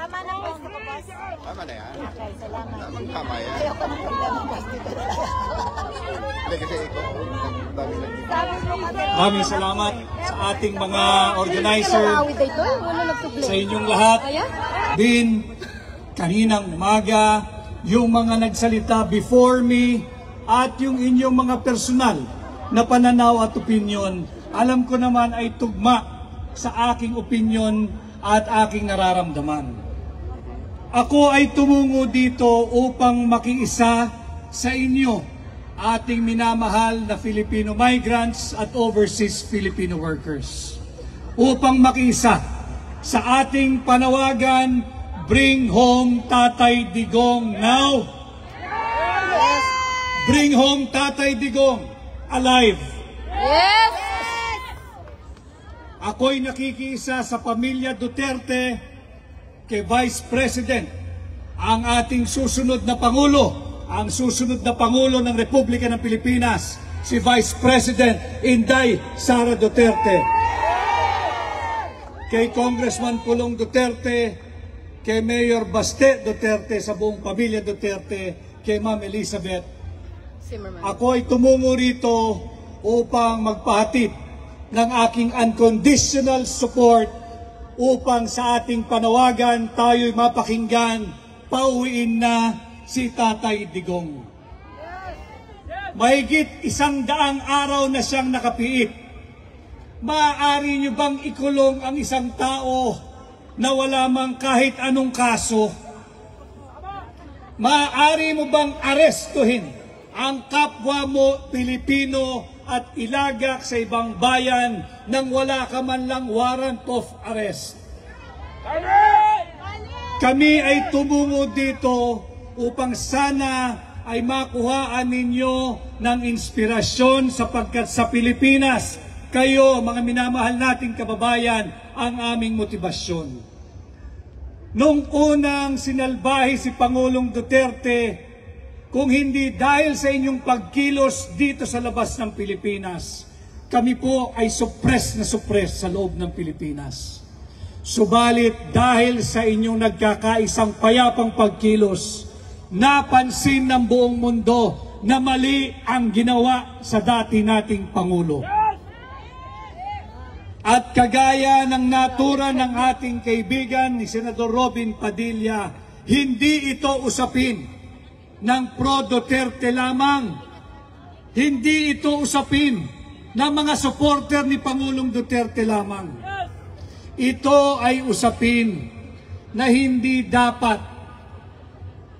Tama na po, boss. Tama na yan. Okay, salamat. Tama yan. Ayoko nang pagdamang boss dito. Hindi kasi ikaw, dami lang. Maraming salamat sa ating mga organizer, sa inyong lahat. Din, kaninang umaga, yung mga nagsalita before me, at yung inyong mga personal na pananaw at opinion, alam ko naman ay tugma sa aking opinion at aking nararamdaman. Ako ay tumungo dito upang makiisa sa inyo, ating minamahal na Filipino migrants at overseas Filipino workers, upang makiisa sa ating panawagan, bring home Tatay Digong now. Bring home Tatay Digong alive. Yes! Ako'y nakikiisa sa pamilya Duterte kay Vice President, ang ating susunod na Pangulo, ang susunod na Pangulo ng Republika ng Pilipinas, si Vice President Inday Sara Duterte. Kay Congressman Pulong Duterte, kay Mayor Baste Duterte, sa buong pamilya Duterte, kay Ma'am Elizabeth. Ako ay tumungo rito upang magpahatid ng aking unconditional support upang sa ating panawagan tayo'y mapakinggan, pauwiin na si Tatay Digong. Mahigit 100 araw na siyang nakapiit. Maaari niyo bang ikulong ang isang tao na wala mang kahit anong kaso? Maaari mo bang arestuhin ang kapwa mo Pilipino at ilagak sa ibang bayan nang wala ka man lang warrant of arrest? Kami ay tumungo dito upang sana ay makuhaan ninyo ng inspirasyon, sapagkat sa Pilipinas, kayo, mga minamahal nating kababayan, ang aming motibasyon. Nung unang sinalbahi si Pangulong Duterte, kung hindi dahil sa inyong pagkilos dito sa labas ng Pilipinas, kami po ay suppress sa loob ng Pilipinas. Subalit dahil sa inyong nagkakaisang payapang pagkilos, napansin ng buong mundo na mali ang ginawa sa dati nating Pangulo. At kagaya ng natura ng ating kaibigan ni Senador Robin Padilla, hindi ito usapin ng pro-Duterte lamang. Hindi ito usapin ng mga supporter ni Pangulong Duterte lamang. Ito ay usapin na hindi dapat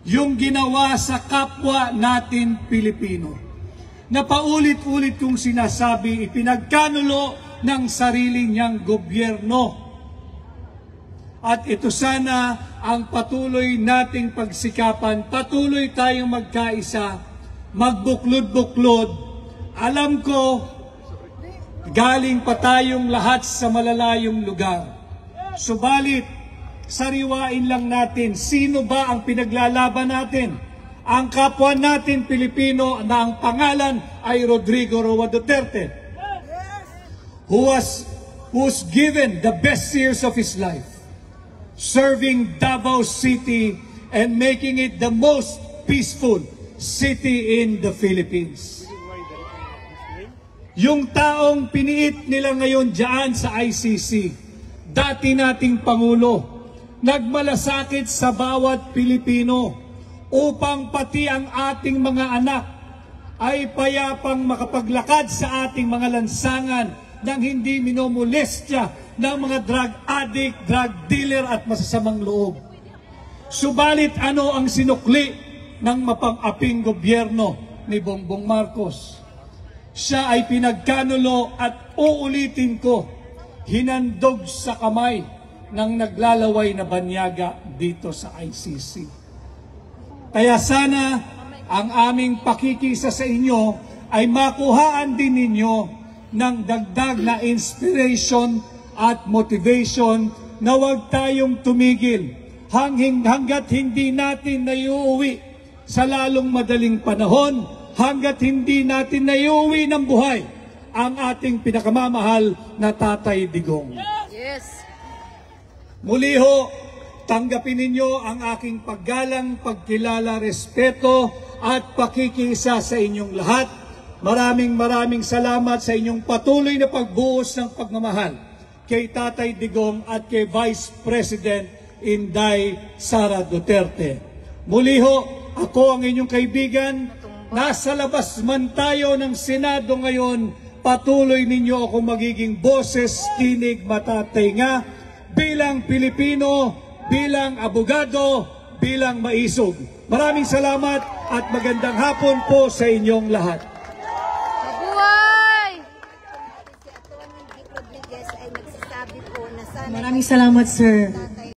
yung ginawa sa kapwa natin Pilipino, na paulit-ulit kong sinasabi, ipinagkanulo ng sarili niyang gobyerno. At ito sana ang patuloy nating pagsikapan, patuloy tayong magkaisa, magbuklod-buklod. Alam ko, galing pa tayong lahat sa malalayong lugar. Subalit, sariwain lang natin, sino ba ang pinaglalaban natin? Ang kapwa natin Pilipino na ang pangalan ay Rodrigo Roa Duterte, who's given the best years of his life serving Davao City and making it the most peaceful city in the Philippines. Yung taong piniit nila ngayon dyan sa ICC, dati nating Pangulo, nagmalasakit sa bawat Pilipino upang pati ang ating mga anak ay payapang makapaglakad sa ating mga lansangan nang hindi minomolestya ng mga drug addict, drug dealer at masasamang loob. Subalit ano ang sinukli ng mapang-aping gobyerno ni Bongbong Marcos? Siya ay pinagkanulo at uulitin ko, hinandog sa kamay ng naglalaway na banyaga dito sa ICC. Kaya sana ang aming pakikisa sa inyo ay makuhaan din ninyo ng dagdag na inspiration at motivation na huwag tayong tumigil hanggat hindi natin naiuwi sa lalong madaling panahon, hanggat hindi natin naiuwi ng buhay ang ating pinakamamahal na Tatay Digong. Yes. Muli ho, tanggapin ninyo ang aking paggalang, pagkilala, respeto at pakikisa sa inyong lahat. Maraming salamat sa inyong patuloy na pagbuhos ng pagmamahal kay Tatay Digong at kay Vice President Inday Sara Duterte. Muli ho, ako ang inyong kaibigan. Nasa labas man tayo ng Senado ngayon, patuloy ninyo ako magiging boses, tinig, mata, tenga bilang Pilipino, bilang abogado, bilang maisog. Maraming salamat at magandang hapon po sa inyong lahat. Mabuhay! Si Atty. Vic Rodriguez ay nagsasabi po na sana Maraming salamat, sir.